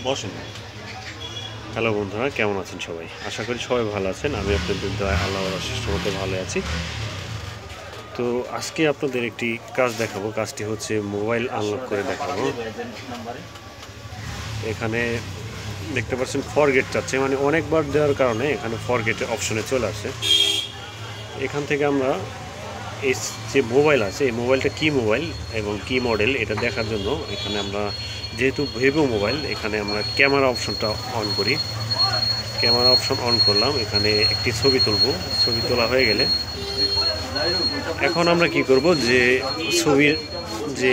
বসেন। হ্যালো বন্ধুরা, কেমন আছেন সবাই? আশা করি সবাই ভালো আছেন। আমি আপনাদের দয়ায় আল্লাহর অশেষ রহমতে ভালো আছি। তো আজকে আপনাদের একটি কাজ দেখাবো। কাজটি হচ্ছে মোবাইল আনলক করে দেখাবো। এখানে দেখতে পাচ্ছেন ফরগেট চাচ্ছে, মানে অনেকবার দেওয়ার কারণে এখানে ফরগেটের অপশনে চলে আসে। এখান থেকে আমরা এই যে মোবাইল আছে, এই মোবাইলটা কী মোবাইল এবং কী মডেল এটা দেখার জন্য এখানে আমরা, যেহেতু ভিভো মোবাইল, এখানে আমরা ক্যামেরা অপশনটা অন করি। ক্যামেরা অপশন অন করলাম, এখানে একটি ছবি তুলব। ছবি তোলা হয়ে গেলে এখন আমরা কি করব, যে ছবির যে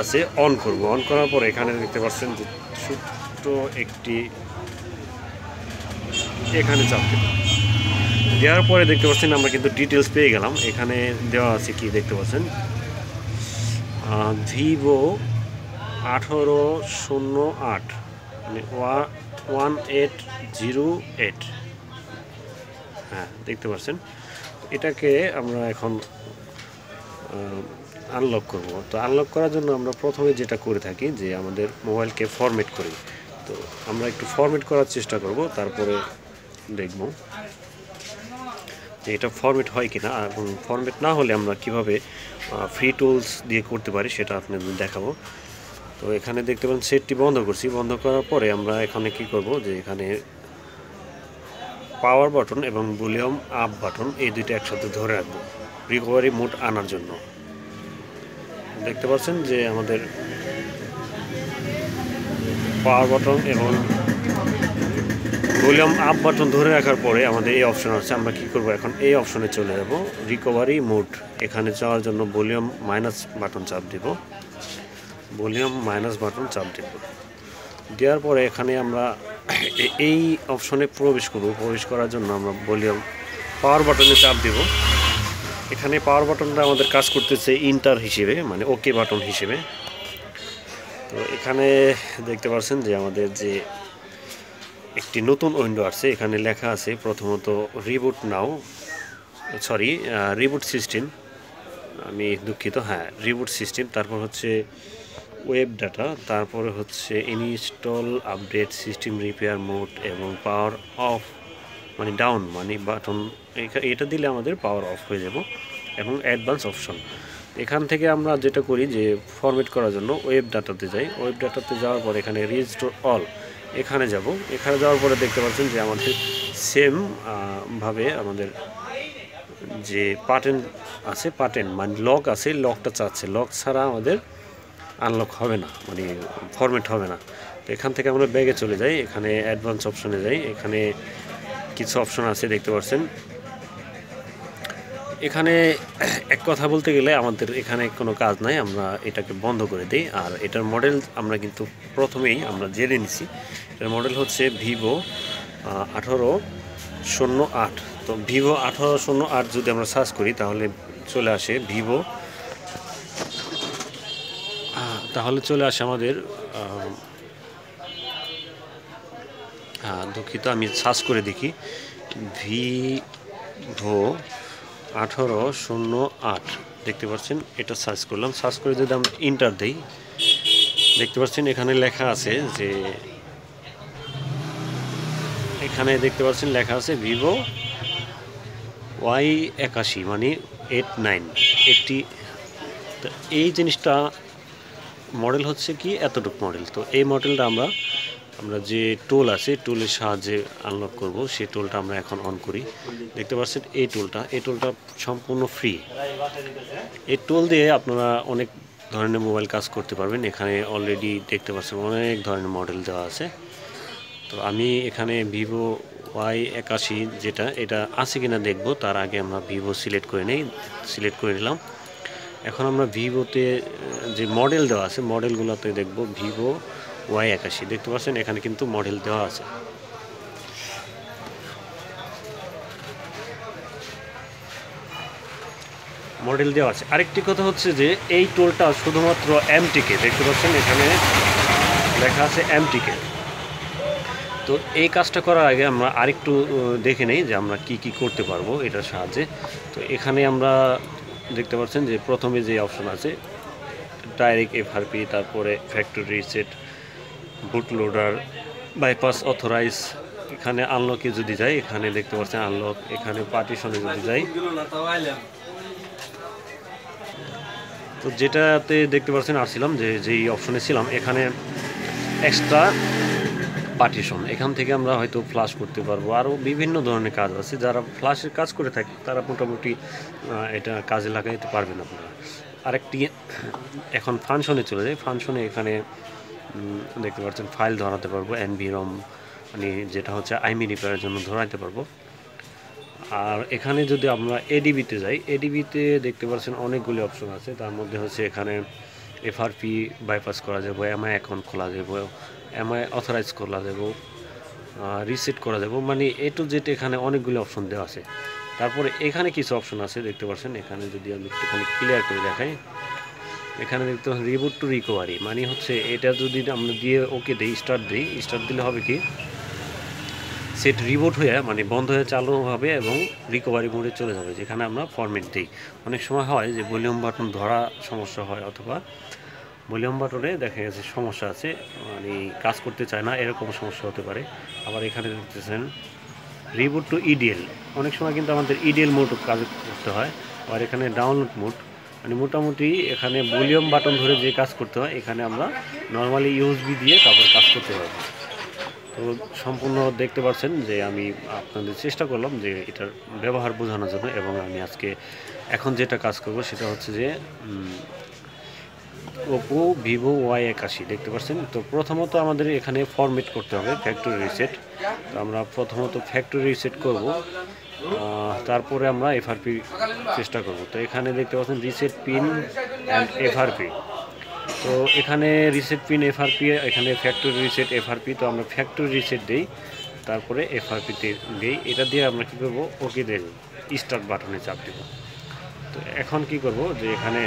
আছে অন করব। অন করার পরে এখানে দেখতে পাচ্ছেন যে ছোট্ট একটি এখানে চাপ দেব। দেওয়ার পরে দেখতে পাচ্ছেন আমরা কিন্তু ডিটেলস পেয়ে গেলাম। এখানে দেওয়া আছে কি দেখতে পাচ্ছেন, ভিভো 1808, মানে 1808। হ্যাঁ, দেখতে পাচ্ছেন। এটাকে আমরা এখন আনলক করব। তো আনলক করার জন্য আমরা প্রথমে যেটা করে থাকি, যে আমাদের মোবাইলকে ফরম্যাট করি। তো আমরা একটু ফরম্যাট করার চেষ্টা করব, তারপরে দেখব যে এটা ফরম্যাট হয় কিনা, এবং ফরম্যাট না হলে আমরা কিভাবে ফ্রি টুলস দিয়ে করতে পারি সেটা আপনাদের দেখাবো। তো এখানে দেখতে পাচ্ছেন সেটটি বন্ধ করছি। বন্ধ করার পরে আমরা এখানে কি করব, যে এখানে পাওয়ার বাটন এবং ভলিউম আপ বাটন এই দুইটা একসাথে ধরে রাখবো রিকভারি মোড আনার জন্য। দেখতে পাচ্ছেন যে আমাদের পাওয়ার বাটন এবং ভলিউম আপ বাটন ধরে রাখার পরে আমাদের এই অপশন আছে। আমরা কি করব, এখন এই অপশনে চলে যাব, রিকভারি মোড। এখানে যাওয়ার জন্য ভলিউম মাইনাস বাটন চাপ দিব। ভলিউম মাইনাস বাটন চাপ দিব। দেওয়ার পরে এখানে আমরা এই অপশনে প্রবেশ করব। প্রবেশ করার জন্য আমরা ভলিউম পাওয়ার বাটনে চাপ দিব। এখানে পাওয়ার বাটনটা আমাদের কাজ করতেছে ইন্টার হিসেবে, মানে ওকে বাটন হিসেবে। তো এখানে দেখতে পাচ্ছেন যে আমাদের যে একটি নতুন উইন্ডো আছে, এখানে লেখা আছে প্রথমত রিবুট নাও, সরি রিবুট সিস্টেম, আমি দুঃখিত, হ্যাঁ রিবুট সিস্টেম। তারপর হচ্ছে ওয়েব ডাটা, তারপরে হচ্ছে install update system repair mode এবং পাওয়ার অফ, মানে ডাউন মানে বাটন। এটা দিলে আমাদের পাওয়ার অফ হয়ে যাব, এবং অ্যাডভান্স অপশন। এখান থেকে আমরা যেটা করি, যে ফরম্যাট করার জন্য ওয়েব ডাটাতে যাই। ওয়েব ডাটাতে যাওয়ার পর এখানে রিস্টোর অল এখানে যাব। এখানে যাওয়ার পরে দেখতে পাচ্ছেন যে আমাদের সেম ভাবে আমাদের যে পার্টেন আছে, পার্টেন মানে লক আছে, লকটা চাচ্ছে। লক ছাড়া আমাদের আনলক হবে না, মানে ফরম্যাট হবে না। তো এখান থেকে আমরা ব্যাগে চলে যাই, এখানে অ্যাডভান্স অপশনে যাই। এখানে কিছু অপশন আছে দেখতে পাচ্ছেন। এখানে এক কথা বলতে গেলে আমাদের এখানে কোনো কাজ নাই, আমরা এটাকে বন্ধ করে দিই। আর এটার মডেল আমরা কিন্তু প্রথমেই আমরা জেনে নিছি। এটার মডেল হচ্ছে ভিভো 1808। তো ভিভো 1808 যদি আমরা সার্চ করি তাহলে চলে আসে ভিভো, তাহলে চলে আসে আমাদের, দুঃখিত, আমি সার্চ করে দেখি ভিভো 1808। দেখতে পাচ্ছেন, এটা সার্চ করলাম। সার্চ করে যদি আমরা ইন্টার দিই, দেখতে পাচ্ছেন এখানে লেখা আছে যে, এখানে দেখতে পাচ্ছেন লেখা আছে ভিভো Y81, মানে 8980। তো এই জিনিসটা মডেল হচ্ছে কি এতটুকু মডেল। তো এই মডেলটা আমরা যে টুল আছে, টুলের সাহায্যে আনলক করব। সেই টুলটা আমরা এখন অন করি। দেখতে পাচ্ছেন এই টুলটা সম্পূর্ণ ফ্রি। এই টুল দিয়ে আপনারা অনেক ধরনের মোবাইল কাজ করতে পারবেন। এখানে অলরেডি দেখতে পাচ্ছেন অনেক ধরনের মডেল দেওয়া আছে। তো আমি এখানে ভিভো Y81 যেটা, এটা আছে কিনা দেখব। তার আগে আমরা ভিভো সিলেক্ট করে নিলাম। এখন আমরা ভিভোতে যে মডেল দেওয়া আছে, মডেলগুলোতে দেখব ভিভো Y81। দেখতে পাচ্ছেন এখানে কিন্তু মডেল দেওয়া আছে। মডেল দেওয়া আছে। আরেকটি কথা হচ্ছে যে এই টুলটা শুধুমাত্র MTK, দেখতে পাচ্ছেন এখানে লেখা আছে MTK। তো এই কাজটা করার আগে আমরা আরেকটু দেখে নেই যে আমরা কি করতে পারবো এটার সাহায্যে। তো এখানে আমরা দেখতে পাচ্ছেন যে প্রথমে যে অপশন আছে ডাইরেক্ট FRP, তারপরে factory reset, boot loader, bypass authorize, এখানে আনলকে যদি যাই এখানে দেখতে পাচ্ছেন আনলক, এখানে পার্টিশনে যদি যাই তো যেটাতে দেখতে পাচ্ছেন আসছিলাম যেই অপশনে ছিলাম এখানে এক্সট্রা পার্টিশন, এখান থেকে আমরা হয়তো ফ্লাশ করতে পারবো, আরও বিভিন্ন ধরনের কাজ আছে। যারা ফ্লাশের কাজ করে থাকে তারা মোটামুটি এটা কাজে লাগাইতে পারবেন আপনারা। আরেকটি এখন ফাংশনে চলে যায়, ফাংশনে এখানে দেখতে পাচ্ছেন ফাইল ধরাতে পারবো, এনভিরম মানে যেটা হচ্ছে আইমি রিপেয়ারের জন্য ধরাইতে পারবো। আর এখানে যদি আমরা এডিবিতে যাই, এডিবিতে দেখতে পাচ্ছেন অনেকগুলি অপশন আছে, তার মধ্যে হচ্ছে এখানে এফআরপি বাইপাস করা যাবে, এমআই অ্যাকাউন্ট খোলা যাবে, এমআই অথরাইজ করা যাবে, রিসেট করা যাবে, মানে এ টু জেড এখানে অনেকগুলি অপশন দেওয়া আছে। তারপরে এখানে কিছু অপশন আছে দেখতে পাচ্ছেন, এখানে যদি আমি একটুখানি ক্লিয়ার করে দেখাই, এখানে দেখতে পাচ্ছেন রিবুট টু রিকভারি, মানে হচ্ছে এটা যদি আমরা দিয়ে ওকে দিই, স্টার্ট দিলে হবে কি সেট রিবোট হয়ে মানে বন্ধ হয়ে চালু হবে এবং রিকভারি মোডে চলে যাবে, যেখানে আমরা ফরম্যাট দিই। অনেক সময় হয় যে ভলিউম বাটন ধরা সমস্যা হয়, অথবা ভলিউম বাটনে দেখা গেছে সমস্যা আছে, মানে কাজ করতে চায় না, এরকম সমস্যা হতে পারে। আবার এখানে দেখতেছেন রিবুট টু ইডিএল, অনেক সময় কিন্তু আমাদের ইডিএল মোড কাজ করতে হয়। আর এখানে ডাউনলোড মোড, মানে মোটামুটি এখানে ভলিউম বাটন ধরে যে কাজ করতে হয় এখানে আমরা নর্মালি ইউএসবি দিয়ে তারপর কাজ করতে পারবো। তো সম্পূর্ণ দেখতে পাচ্ছেন যে আমি আপনাদের চেষ্টা করলাম যে এটার ব্যবহার বোঝানোর জন্য, এবং আমি আজকে এখন যেটা কাজ করব সেটা হচ্ছে যে ওপো ভিভো Y81 দেখতে পাচ্ছেন। তো প্রথমত আমাদের এখানে ফরম্যাট করতে হবে ফ্যাক্টরি রিসেট, তো আমরা প্রথমত ফ্যাক্টরি রিসেট করব, তারপরে আমরা এফআরপি চেষ্টা করব। তো এখানে দেখতে পাচ্ছেন রিসেট পিন অ্যান্ড এফআরপি, তো এখানে রিসেট পিন এফআরপি, এখানে ফ্যাক্টরি রিসেট এফআরপি, তো আমরা ফ্যাক্টরি রিসেট দিই, তারপরে এফআরপিতে দিই, এটা দিয়ে আমরা কী করবো ওকে দেব, স্টার্ট বাটনে চাপ দেব। তো এখন কি করব যে এখানে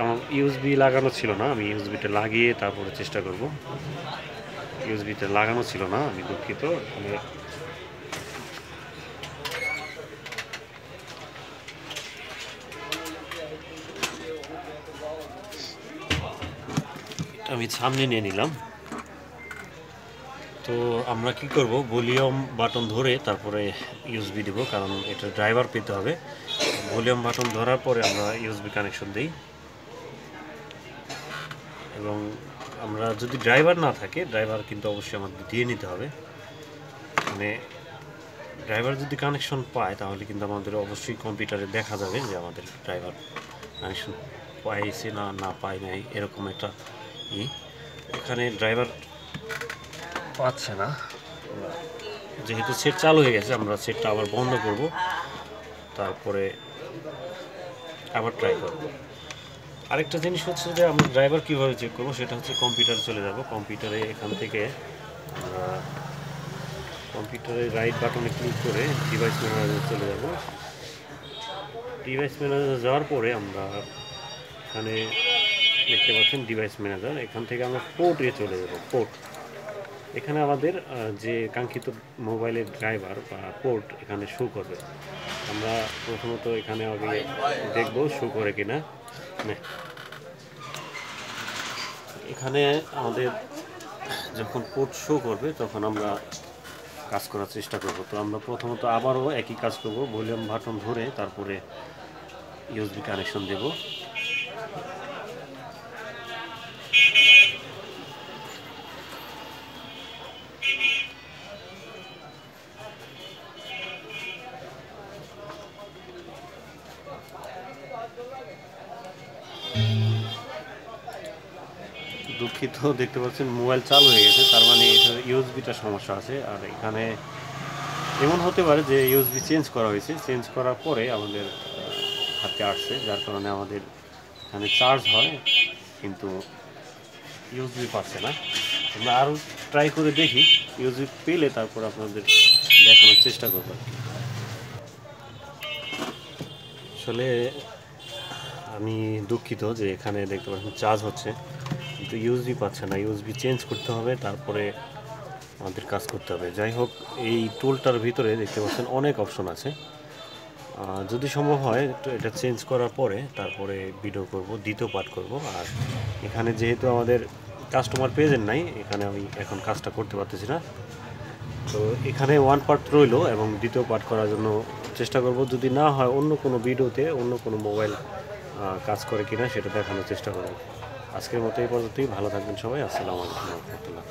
আমার ইউএসবি লাগানো ছিল না, আমি ইউএসবিটা লাগিয়ে তারপরে চেষ্টা করব। ইউএসবিটা লাগানো ছিল না, আমি দুঃখিত। আমি সামনে নিয়ে নিলাম। তো আমরা কি করব, ভলিউম বাটন ধরে তারপরে ইউএসবি দেব, কারণ এটা ড্রাইভার পেতে হবে। ভলিউম বাটন ধরার পরে আমরা ইউএসবি কানেকশন দিই, এবং আমরা যদি ড্রাইভার না থাকে, ড্রাইভার কিন্তু অবশ্যই আমাদের দিয়ে নিতে হবে, মানে ড্রাইভার যদি কানেকশন পায় তাহলে কিন্তু আমাদের অবশ্যই কম্পিউটারে দেখা যাবে যে আমাদের ড্রাইভার কানেকশন পাইছে না পায় নাই, এরকম একটা এখানে ড্রাইভার পাচ্ছে না। যেহেতু সেট চালু হয়ে গেছে, আমরা সেটটা আবার বন্ধ করব, তারপরে আবার ট্রাই করব। আরেকটা জিনিস হচ্ছে যে আমরা ড্রাইভার কীভাবে চেক করবো, সেটা হচ্ছে কম্পিউটারে চলে যাব। কম্পিউটারে এখান থেকে আমরা কম্পিউটারে রাইট বাটনে ক্লিক করে ডিভাইস ম্যানেজারে চলে যাব। ডিভাইস ম্যানেজার যাওয়ার পরে আমরা এখানে দেখতে পাচ্ছেন ডিভাইস ম্যানেজার, এখান থেকে আমরা পোর্টে চলে যাব। পোর্ট, এখানে আমাদের যে কাঙ্ক্ষিত মোবাইলের ড্রাইভার বা পোর্ট এখানে শো করবে। আমরা প্রথমত এখানে আগে দেখব শো করে কিনা। এখানে আমাদের যখন পোর্ট শো করবে তখন আমরা কাজ করার চেষ্টা করব। তো আমরা প্রথমত আবারও একই কাজ করব, ভলিউম বাটন ধরে তারপরে ইউএসবি কানেকশন দেব। দুঃখিত, দেখতে পাচ্ছেন মোবাইল চালু হয়ে গেছে, তার মানে এটা ইউএসবিটা সমস্যা আছে। আর এখানে এমন হতে পারে যে ইউএসবি চেঞ্জ করা হয়েছে, চেঞ্জ করার পরে আমাদের হাতে আসছে, যার কারণে আমাদের এখানে চার্জ হয় কিন্তু ইউএসবি পাচ্ছে না। আমরা আরও ট্রাই করে দেখি, ইউএসবি পেলে তারপর আপনাদের দেখানোর চেষ্টা করব। আসলে আমি দুঃখিত যে এখানে দেখতে পাচ্ছেন চার্জ হচ্ছে কিন্তু ইউএসবি পাচ্ছে না, ইউএসবি চেঞ্জ করতে হবে, তারপরে আমাদের কাজ করতে হবে। যাই হোক, এই টুলটার ভিতরে দেখতে পাচ্ছেন অনেক অপশন আছে, যদি সম্ভব হয় এটা চেঞ্জ করার পরে তারপরে ভিডিও করব, দ্বিতীয় পার্ট করব। আর এখানে যেহেতু আমাদের কাস্টমার পেজের নাই, এখানে আমি এখন কাজটা করতে পারতেছি না। তো এখানে 1 পার্ট রইলো এবং দ্বিতীয় পার্ট করার জন্য চেষ্টা করব। যদি না হয় অন্য কোনো ভিডিওতে অন্য কোনো মোবাইল কাজ করে কিনা সেটা দেখানোর চেষ্টা করব। আজকের মতো এই পর্যন্তই। ভালো থাকবেন সবাই। আসসালামু আলাইকুম ওয়া রাহমাতুল্লাহ।